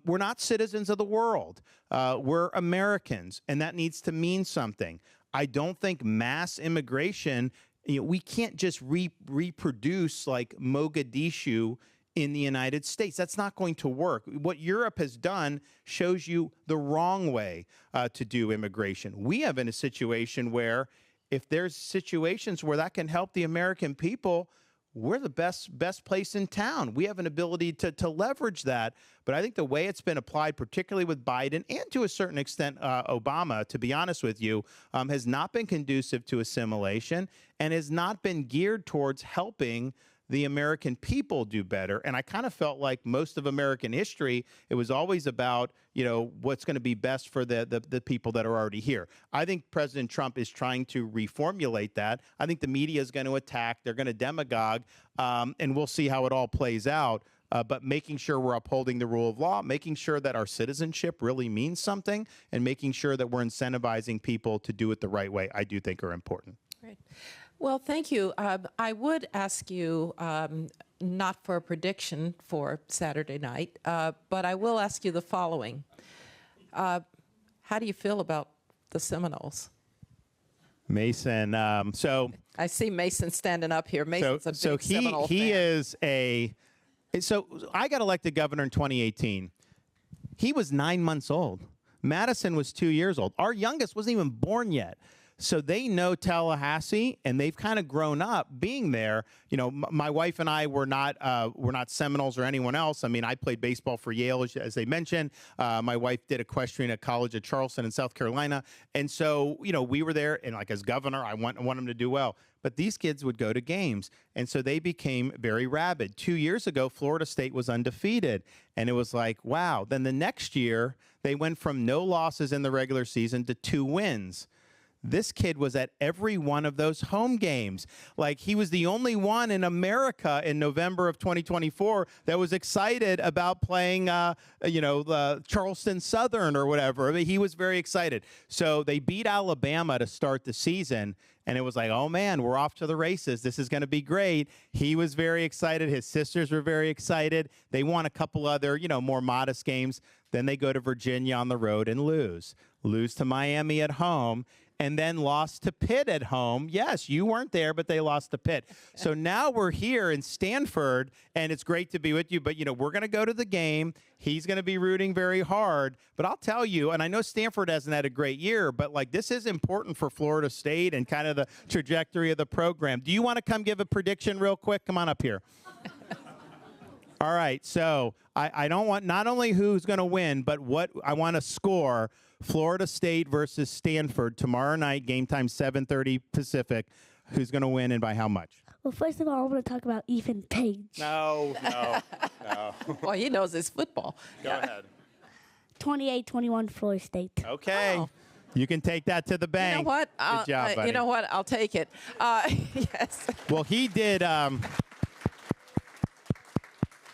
we're not citizens of the world. We're Americans, and that needs to mean something. I don't think mass immigration, we can't just reproduce like Mogadishu in the United States. That's not going to work. What Europe has done shows you the wrong way to do immigration. We have in a situation where if there's situations where that can help the American people, we're the best place in town. We have an ability to leverage that. But I think the way it's been applied, particularly with Biden and to a certain extent Obama, to be honest with you, has not been conducive to assimilation and has not been geared towards helping the American people do better. And I kind of felt like most of American history, it was always about, what's going to be best for the people that are already here. I think President Trump is trying to reformulate that. I think the media is going to attack. They're going to demagogue, and we'll see how it all plays out. But making sure we're upholding the rule of law, making sure that our citizenship really means something, and making sure that we're incentivizing people to do it the right way, I do think are important. Great. Well, thank you. I would ask you, not for a prediction for Saturday night, but I will ask you the following. How do you feel about the Seminoles? Mason, I see Mason standing up here. Mason's a big Seminole fan. So I got elected governor in 2018. He was 9 months old. Madison was 2 years old. Our youngest wasn't even born yet. So they know Tallahassee, and they've kind of grown up being there. My wife and I were not Seminoles or anyone else. I mean, I played baseball for Yale, as they mentioned. My wife did equestrian at College of Charleston in South Carolina. And so, we were there, and like as governor, I want them to do well. But these kids would go to games, and so they became very rabid. 2 years ago, Florida State was undefeated, and it was like, wow. Then the next year, they went from no losses in the regular season to 2 wins. this kid was at every one of those home games. Like, he was the only one in America in November of 2024 that was excited about playing, Charleston Southern or whatever. I mean, he was very excited. So they beat Alabama to start the season, and it was like, oh, man, we're off to the races. This is going to be great. He was very excited. His sisters were very excited. They won a couple other, more modest games. Then they go to Virginia on the road and lose to Miami at home, and then lost to Pitt at home. Yes, you weren't there, but they lost to Pitt. So now we're here in Stanford, and it's great to be with you. But, we're going to go to the game. He's going to be rooting very hard. But I'll tell you, and I know Stanford hasn't had a great year, but, this is important for Florida State and kind of the trajectory of the program. Do you want to come give a prediction real quick? Come on up here. All right, so I don't want not only who's going to win, but what I want to score. Florida State versus Stanford tomorrow night, game time 7:30 Pacific. Who's going to win and by how much? Well, first of all, I want to talk about Ethan Page. No. Well, he knows his football. Go ahead. 28-21 Florida State. Okay. Oh. You can take that to the bank. You know what? Good job, buddy. You know what? I'll take it. Yes. Well, he did.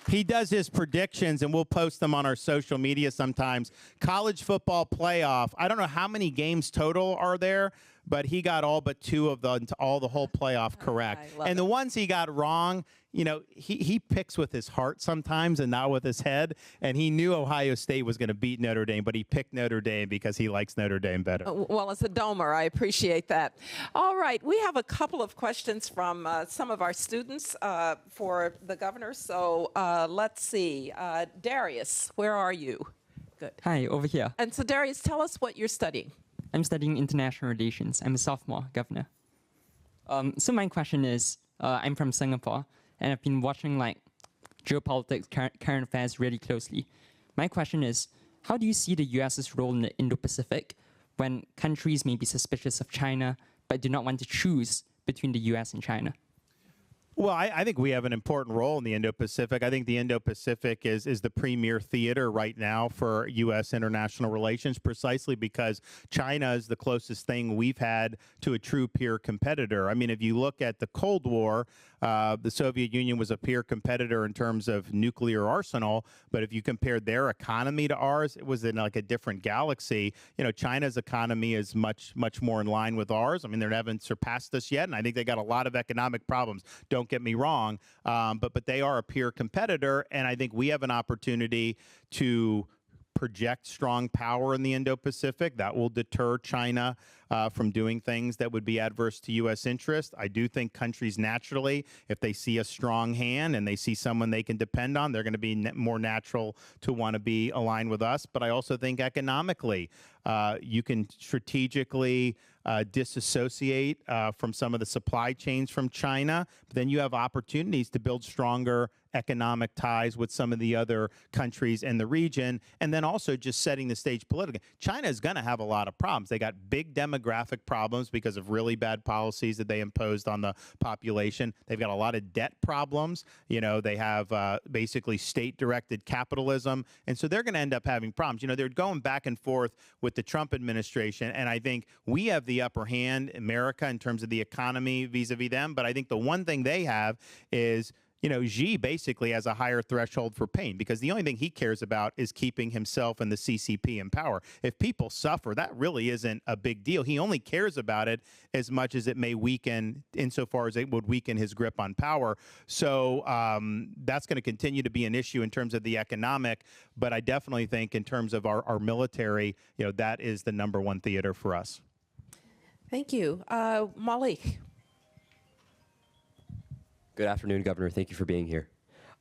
He does his predictions, and we'll post them on our social media sometimes. College football playoff. I don't know how many games total are there, but he got all but two of the whole playoff correct. And the ones he got wrong, he picks with his heart sometimes and not with his head. And he knew Ohio State was going to beat Notre Dame, but he picked Notre Dame because he likes Notre Dame better. Well, as a domer, I appreciate that. All right, we have a couple of questions from some of our students for the governor. So let's see. Darius, where are you? Good. Hi, over here. And so, Darius, tell us what you're studying. I'm studying international relations. I'm a sophomore, Governor. So my question is, I'm from Singapore, and I've been watching geopolitics, current affairs really closely. My question is, how do you see the U.S.'s role in the Indo-Pacific when countries may be suspicious of China but do not want to choose between the U.S. and China? Well, I think we have an important role in the Indo-Pacific. I think the Indo-Pacific is the premier theater right now for U.S. international relations, precisely because China is the closest thing we've had to a true peer competitor. I mean, if you look at the Cold War, the Soviet Union was a peer competitor in terms of nuclear arsenal, but if you compared their economy to ours, it was in a different galaxy. China's economy is much more in line with ours. I mean, they haven't surpassed us yet, and I think they got a lot of economic problems. Don't get me wrong, but they are a peer competitor, and I think we have an opportunity to project strong power in the Indo-Pacific. That will deter China from doing things that would be adverse to U.S. interest. I do think countries naturally, if they see a strong hand and they see someone they can depend on, they're going to be more natural to want to be aligned with us. But I also think economically, you can strategically disassociate from some of the supply chains from China, but then you have opportunities to build stronger economic ties with some of the other countries in the region, and then also just setting the stage politically. China is going to have a lot of problems. They got big demographic problems because of really bad policies that they imposed on the population. They've got a lot of debt problems. They have basically state-directed capitalism, and so they're going to end up having problems. They're going back and forth with the Trump administration, and I think we have the upper hand, America, in terms of the economy vis-a-vis them, but I think the one thing they have is Xi basically has a higher threshold for pain because the only thing he cares about is keeping himself and the CCP in power. If people suffer, that really isn't a big deal. He only cares about it as much as it may weaken, insofar as it would weaken his grip on power. So that's going to continue to be an issue in terms of the economic, but I definitely think in terms of our military, that is the number one theater for us. Thank you. Malik. Good afternoon, Governor. Thank you for being here.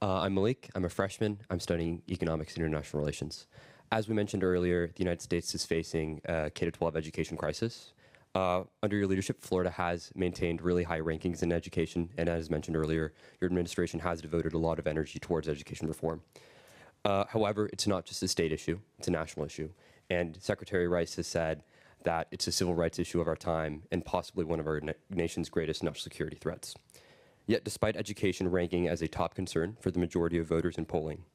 I'm Malik. I'm a freshman. I'm studying economics and international relations. As we mentioned earlier, the United States is facing a K-12 education crisis. Under your leadership, Florida has maintained really high rankings in education, and as mentioned earlier, your administration has devoted a lot of energy towards education reform. However, it's not just a state issue, it's a national issue. And Secretary Rice has said that it's a civil rights issue of our time and possibly one of our nation's greatest national security threats. Yet, despite education ranking as a top concern for the majority of voters in polling,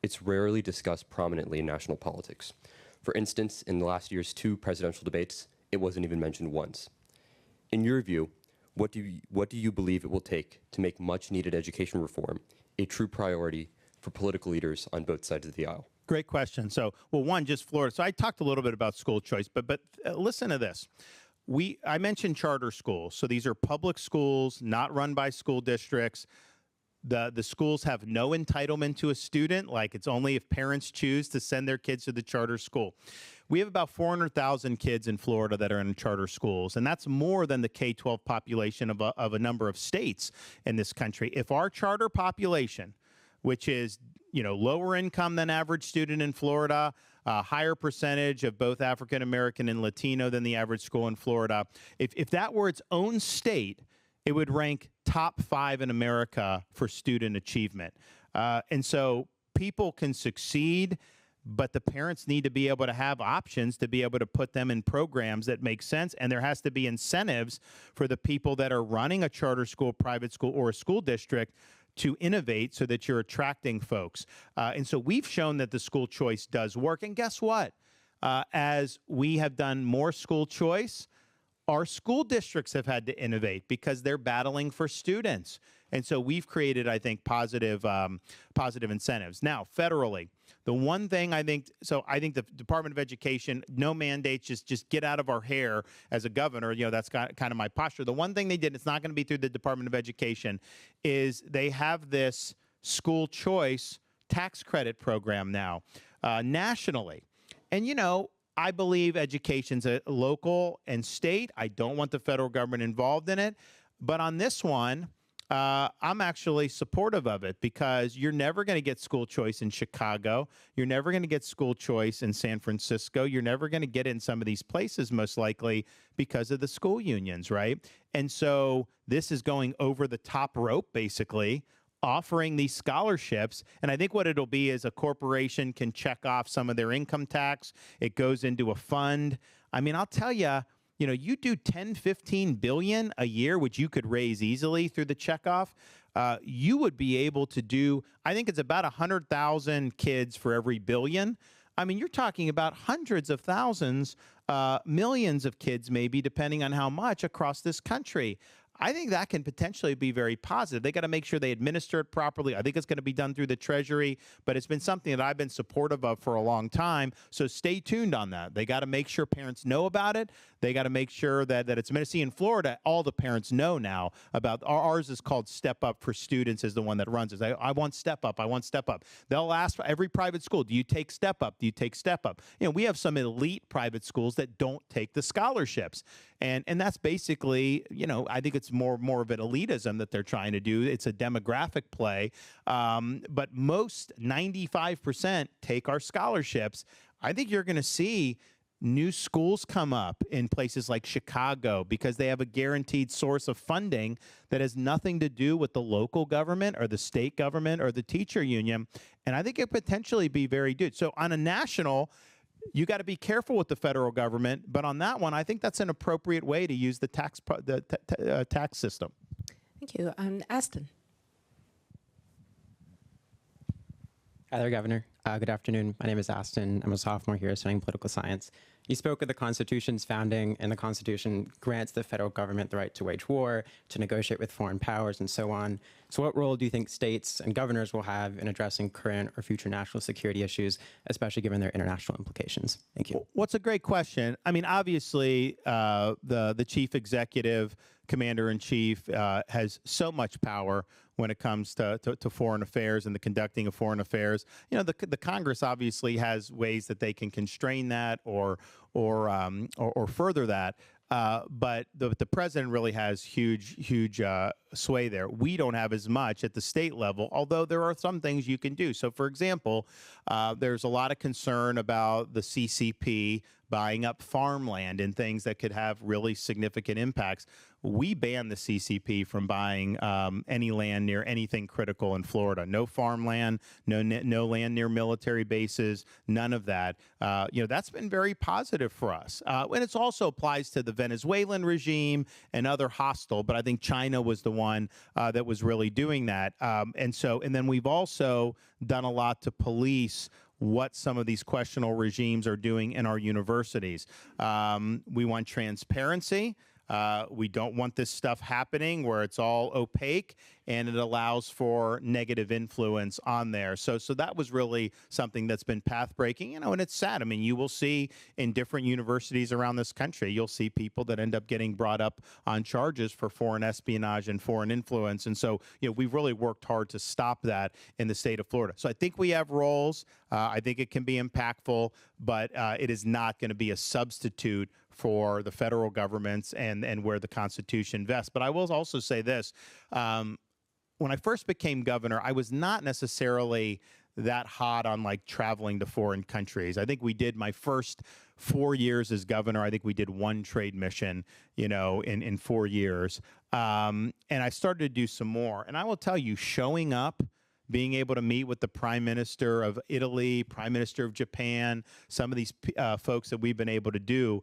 it's rarely discussed prominently in national politics. For instance, in the last year's 2 presidential debates, it wasn't even mentioned once. In your view, what do you believe it will take to make much-needed education reform a true priority for political leaders on both sides of the aisle? Great question. So, well, one, just Florida. So I talked a little bit about school choice, but listen to this. I mentioned charter schools. So these are public schools, not run by school districts. The schools have no entitlement to a student, like it's only if parents choose to send their kids to the charter school. We have about 400,000 kids in Florida that are in charter schools, and that's more than the K-12 population of a number of states in this country. If our charter population, which is lower income than average student in Florida, a higher percentage of both African American and Latino than the average school in Florida, if that were its own state, it would rank top 5 in America for student achievement. And so people can succeed, but the parents need to be able to have options to be able to put them in programs that make sense. And there has to be incentives for the people that are running a charter school, private school, or a school district to innovate so that you're attracting folks. And so we've shown that the school choice does work. And guess what? As we have done more school choice, our school districts have had to innovate because they're battling for students. And so we've created, I think, positive incentives. Now, federally, the one thing I think the Department of Education, no mandates, just get out of our hair as a governor. That's kind of my posture. The one thing they did, it's not going to be through the Department of Education, is they have this school choice tax credit program now nationally. And, I believe education's a local and state. I don't want the federal government involved in it. But on this one, I'm actually supportive of it because you're never going to get school choice in Chicago. You're never going to get school choice in San Francisco. You're never going to get in some of these places, most likely, because of the school unions, right? And so this is going over the top rope, basically, offering these scholarships. And I think what it'll be is a corporation can check off some of their income tax. It goes into a fund. I mean, I'll tell you, you do 10, 15 billion a year, which you could raise easily through the checkoff. You would be able to do, I think it's about 100,000 kids for every billion. I mean, you're talking about hundreds of thousands, millions of kids maybe, depending on how much across this country. I think that can potentially be very positive. They got to make sure they administer it properly. I think it's going to be done through the Treasury, but it's been something that I've been supportive of for a long time. So stay tuned on that. They got to make sure parents know about it. They got to make sure that it's administered. In Florida, all the parents know now about ours is called Step Up for Students is the one that runs it. I want Step Up. I want Step Up. They'll ask for every private school, do you take Step Up? Do you take Step Up? We have some elite private schools that don't take the scholarships. And that's basically, I think it's more of an elitism that they're trying to do. It's a demographic play. But most 95% take our scholarships. I think you're going to see new schools come up in places like Chicago because they have a guaranteed source of funding that has nothing to do with the local government or the state government or the teacher union. And I think it potentially be very good. So on a national, you got to be careful with the federal government, but on that one, I think that's an appropriate way to use the tax system. Thank you. Aston. Hi there, Governor. Good afternoon. My name is Aston. I'm a sophomore here studying political science. You spoke of the Constitution's founding, and the Constitution grants the federal government the right to wage war, to negotiate with foreign powers, and so on. So what role do you think states and governors will have in addressing current or future national security issues, especially given their international implications? Thank you. What's a great question. I mean, obviously, the chief executive, commander-in-chief, has so much power when it comes to foreign affairs and the conducting of foreign affairs. The Congress obviously has ways that they can constrain that or further that. But the president really has huge sway there. We don't have as much at the state level, although there are some things you can do. So, for example, there's a lot of concern about the CCP buying up farmland and things that could have really significant impacts. We ban the CCP from buying any land near anything critical in Florida. No farmland, no land near military bases, none of that. That's been very positive for us. And it also applies to the Venezuelan regime and other hostile, but I think China was the one that was really doing that. And then we've also done a lot to police what some of these questionable regimes are doing in our universities. We want transparency. We don't want this stuff happening where it's all opaque and it allows for negative influence on there. So that was really something that's been path-breaking, and it's sad. I mean, you will see in different universities around this country, you'll see people that end up getting brought up on charges for foreign espionage and foreign influence. And so, we've really worked hard to stop that in the state of Florida. So I think we have roles. I think it can be impactful, but it is not going to be a substitute for the federal governments and where the Constitution vests. But I will also say this. When I first became governor, I was not necessarily that hot on traveling to foreign countries. I think we did my first 4 years as governor. I think we did one trade mission, in 4 years. And I started to do some more. And I will tell you, showing up, being able to meet with the Prime Minister of Italy, Prime Minister of Japan, some of these folks that we've been able to do,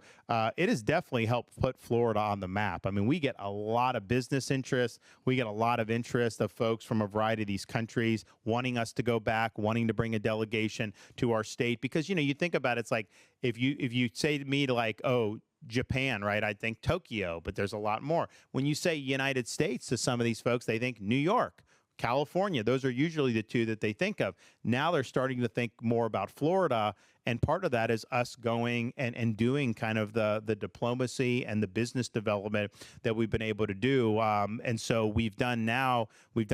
it has definitely helped put Florida on the map. I mean, we get a lot of business interest. We get a lot of interest of folks from a variety of these countries wanting us to go back, wanting to bring a delegation to our state. Because, you think about it, it's like if you say to me Japan, right? I think Tokyo, but there's a lot more. When you say United States to some of these folks, they think New York, California. Those are usually the two that they think of. Now they're starting to think more about Florida, and part of that is us going and doing kind of the diplomacy and the business development that we've been able to do. And so we've done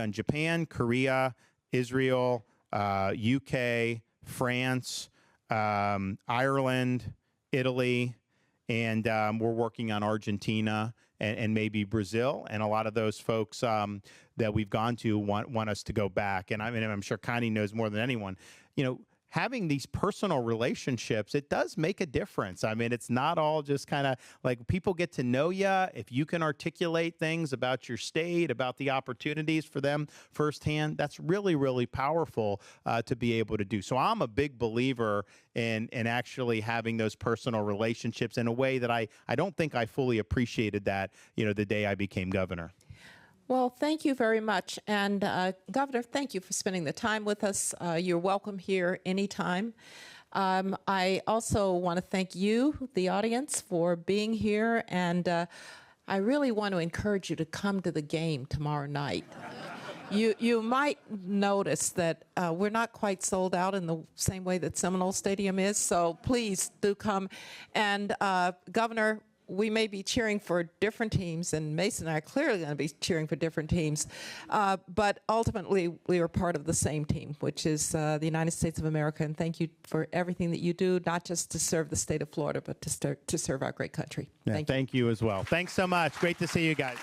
Japan, Korea, Israel, UK, France, Ireland, Italy, and we're working on Argentina and maybe Brazil. And a lot of those folks that we've gone to want us to go back. And I mean, I'm sure Connie knows more than anyone. Having these personal relationships, it does make a difference. I mean, it's not all just kind of like people get to know you. If you can articulate things about your state, about the opportunities for them firsthand, that's really, really powerful to be able to do. So I'm a big believer in actually having those personal relationships in a way that I don't think I fully appreciated that, the day I became governor. Well, thank you very much. And Governor, thank you for spending the time with us. You're welcome here anytime. I also want to thank you, the audience, for being here. And I really want to encourage you to come to the game tomorrow night. You might notice that we're not quite sold out in the same way that Seminole Stadium is. So please do come. And Governor, we may be cheering for different teams, and Mason and I are clearly going to be cheering for different teams, but ultimately we are part of the same team, which is the United States of America, and thank you for everything that you do, not just to serve the state of Florida, but to serve our great country. Yeah, thank you as well. Thanks so much. Great to see you guys.